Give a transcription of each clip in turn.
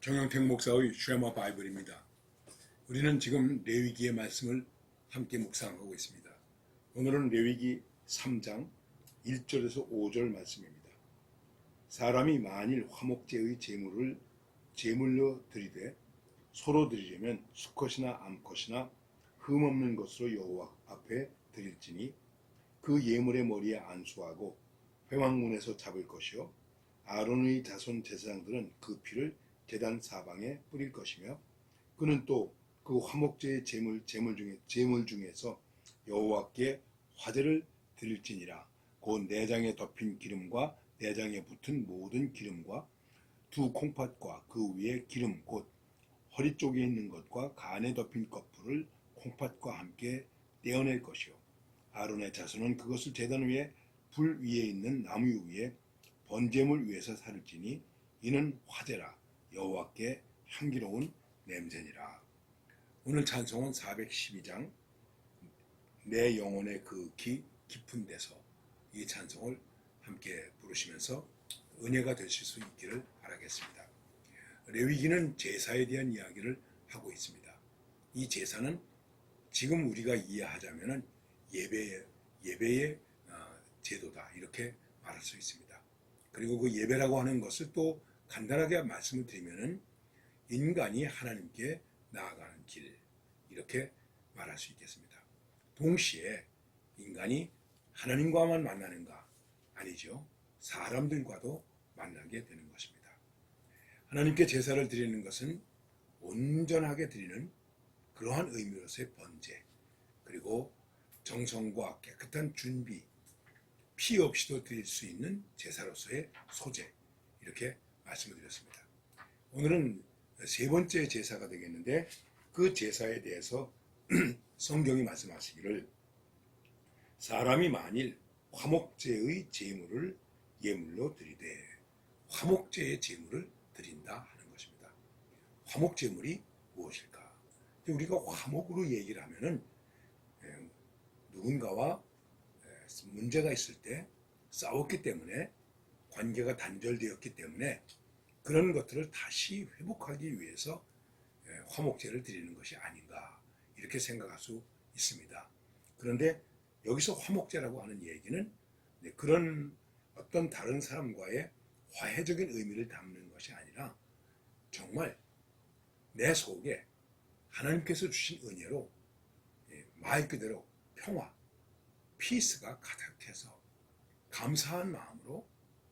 정영택 목사의 쉐마 바이블입니다. 우리는 지금 레위기의 말씀을 함께 묵상하고 있습니다. 오늘은 레위기 3장 1절에서 5절 말씀입니다. 사람이 만일 화목제의 제물을 제물로 드리되 소로 드리려면 수컷이나 암컷이나 흠없는 것으로 여호와 앞에 드릴지니 그 예물의 머리에 안수하고 회막문에서 잡을 것이요 아론의 자손 제사장들은 그 피를 제단 사방에 뿌릴 것이며 그는 또 그 화목제의 제물 중에서 여호와께 화제를 드릴지니라. 곧 내장에 덮인 기름과 내장에 붙은 모든 기름과 두 콩팥과 그 위에 기름 곧 허리 쪽에 있는 것과 간에 덮인 거풀을 콩팥과 함께 떼어낼 것이요 아론의 자손은 그것을 제단 위에 불 위에 있는 나무 위에 번제물 위에서 살을지니 이는 화제라. 여호와께 향기로운 냄새니라. 오늘 찬송은 412장 내 영혼의 그 깊은 데서 이 찬송을 함께 부르시면서 은혜가 되실 수 있기를 바라겠습니다. 레위기는 제사에 대한 이야기를 하고 있습니다. 이 제사는 지금 우리가 이해하자면 예배의 제도다 이렇게 말할 수 있습니다. 그리고 그 예배라고 하는 것을 또 간단하게 말씀을 드리면은 인간이 하나님께 나아가는 길 이렇게 말할 수 있겠습니다. 동시에 인간이 하나님과만 만나는가? 아니죠. 사람들과도 만나게 되는 것입니다. 하나님께 제사를 드리는 것은 온전하게 드리는 그러한 의미로서의 번제 그리고 정성과 깨끗한 준비 피 없이도 드릴 수 있는 제사로서의 소재 이렇게 말씀을 드렸습니다. 오늘은 세 번째 제사가 되겠는데 그 제사에 대해서 성경이 말씀하시기를 사람이 만일 화목제의 제물을 예물로 드리되 화목제의 제물을 드린다 하는 것입니다. 화목제물이 무엇일까? 우리가 화목으로 얘기를 하면은 누군가와 문제가 있을 때 싸웠기 때문에 관계가 단절되었기 때문에 그런 것들을 다시 회복하기 위해서 화목제를 드리는 것이 아닌가 이렇게 생각할 수 있습니다. 그런데 여기서 화목제라고 하는 얘기는 그런 어떤 다른 사람과의 화해적인 의미를 담는 것이 아니라 정말 내 속에 하나님께서 주신 은혜로 말 그대로 평화, 피스가 가득해서 감사한 마음으로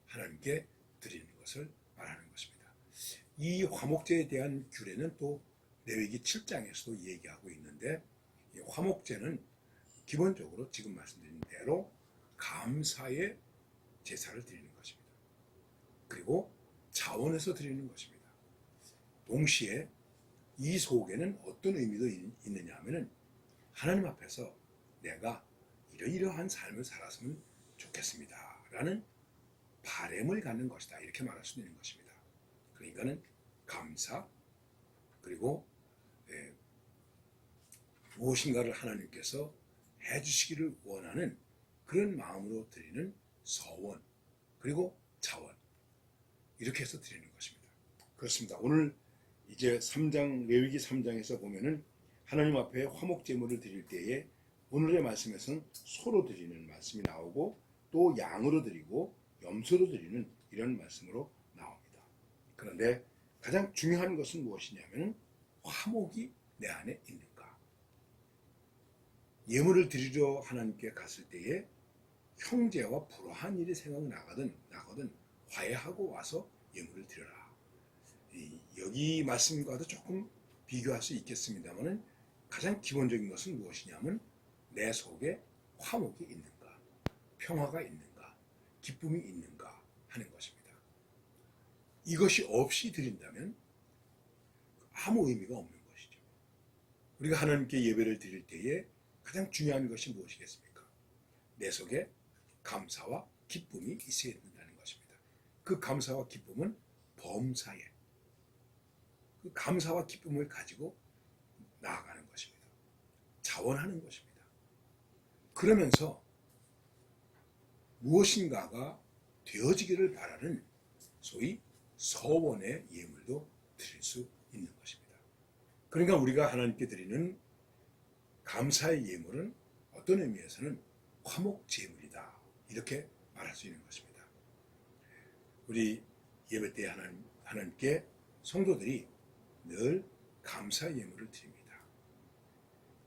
하나님께 드리는 것을 말하는 것입니다. 이 화목제에 대한 규례는 또 레위기 7장에서도 얘기하고 있는데 이 화목제는 기본적으로 지금 말씀드린 대로 감사의 제사를 드리는 것입니다. 그리고 자원해서 드리는 것입니다. 동시에 이 속에는 어떤 의미도 있느냐 하면은 하나님 앞에서 내가 이러이러한 삶을 살았으면 좋겠습니다 라는 바람을 갖는 것이다 이렇게 말할 수 있는 것입니다. 그러니까는 감사 그리고 무엇인가를 하나님께서 해주시기를 원하는 그런 마음으로 드리는 서원 그리고 자원 이렇게 해서 드리는 것입니다. 그렇습니다. 오늘 이제 3장 레위기 3장에서 보면은 하나님 앞에 화목제물을 드릴 때에 오늘의 말씀에서는 소로 드리는 말씀이 나오고 또 양으로 드리고 염소로 드리는 이런 말씀으로 나옵니다. 그런데 가장 중요한 것은 무엇이냐면 화목이 내 안에 있는가. 예물을 드리러 하나님께 갔을 때에 형제와 불화한 일이 생각나거든 화해하고 와서 예물을 드려라. 여기 말씀과도 조금 비교할 수 있겠습니다만 가장 기본적인 것은 무엇이냐면 내 속에 화목이 있는가, 평화가 있는가, 기쁨이 있는가 하는 것입니다. 이것이 없이 드린다면 아무 의미가 없는 것이죠. 우리가 하나님께 예배를 드릴 때에 가장 중요한 것이 무엇이겠습니까? 내 속에 감사와 기쁨이 있어야 된다는 것입니다. 그 감사와 기쁨은 범사에 그 감사와 기쁨을 가지고 나아가는 것입니다. 자원하는 것입니다. 그러면서 무엇인가가 되어지기를 바라는 소위 서원의 예물도 드릴 수 있는 것입니다. 그러니까 우리가 하나님께 드리는 감사의 예물은 어떤 의미에서는 화목제물이다, 이렇게 말할 수 있는 것입니다. 우리 예배 때 하나님께 성도들이 늘 감사의 예물을 드립니다.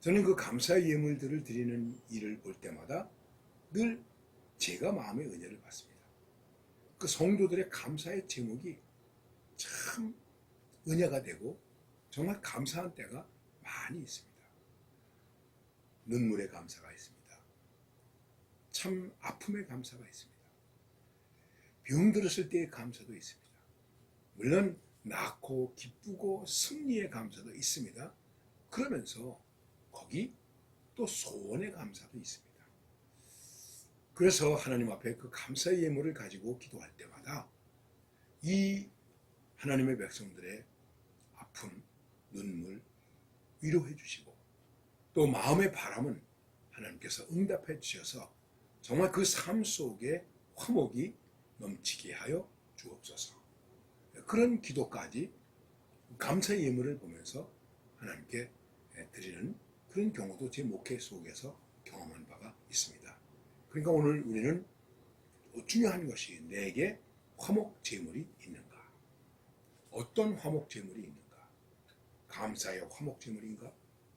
저는 그 감사의 예물들을 드리는 일을 볼 때마다 늘 제가 마음의 은혜를 받습니다. 그 성도들의 감사의 제목이 참 은혜가 되고 정말 감사한 때가 많이 있습니다. 눈물의 감사가 있습니다. 참 아픔의 감사가 있습니다. 병들었을 때의 감사도 있습니다. 물론 낳고 기쁘고 승리의 감사도 있습니다. 그러면서 거기 또 소원의 감사도 있습니다. 그래서 하나님 앞에 그 감사의 예물을 가지고 기도할 때마다 이 하나님의 백성들의 아픔, 눈물 위로해 주시고 또 마음의 바람은 하나님께서 응답해 주셔서 정말 그 삶 속에 화목이 넘치게 하여 주옵소서. 그런 기도까지 감사의 예물을 보면서 하나님께 드리는 그런 경우도 제 목회 속에서 경험한 바가 있습니다. 그러니까 오늘 우리는 중요한 것이 내게 화목 제물이 있는가? 어떤 화목 제물이 있는가? 감사의 화목 제물인가?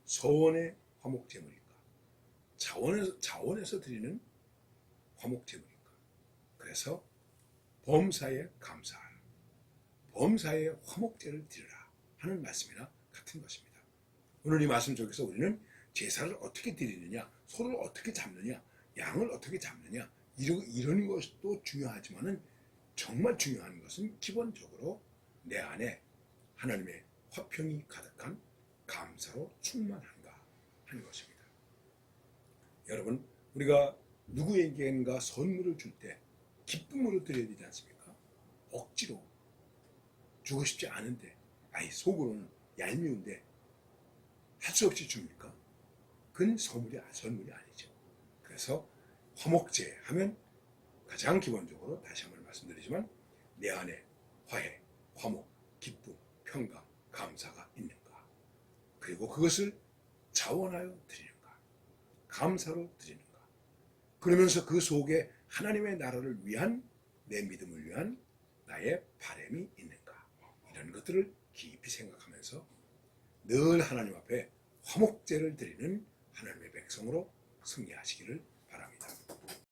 소원의 화목 제물인가? 자원에서 드리는 화목 제물인가? 그래서 범사에 감사하라, 범사에 화목제를 드리라 하는 말씀이나 같은 것입니다. 오늘 이 말씀 속에서 우리는 제사를 어떻게 드리느냐, 소를 어떻게 잡느냐, 양을 어떻게 잡느냐, 이런 것도 중요하지만은 정말 중요한 것은 기본적으로 내 안에 하나님의 화평이 가득한 감사로 충만한가 하는 것입니다. 여러분, 우리가 누구에게인가 선물을 줄 때 기쁨으로 드려야 되지 않습니까? 억지로 주고 싶지 않은데, 속으로는 얄미운데 할 수 없이 줍니까? 그건 선물이 아니죠. 그래서 화목제 하면 가장 기본적으로 다시 한번 말씀드리지만 내 안에 화해, 화목, 기쁨, 평강, 감사가 있는가? 그리고 그것을 자원하여 드리는가? 감사로 드리는가? 그러면서 그 속에 하나님의 나라를 위한, 내 믿음을 위한 나의 바람이 있는가? 이런 것들을 깊이 생각하면서 늘 하나님 앞에 화목제를 드리는 하나님의 백성으로 승리하시기를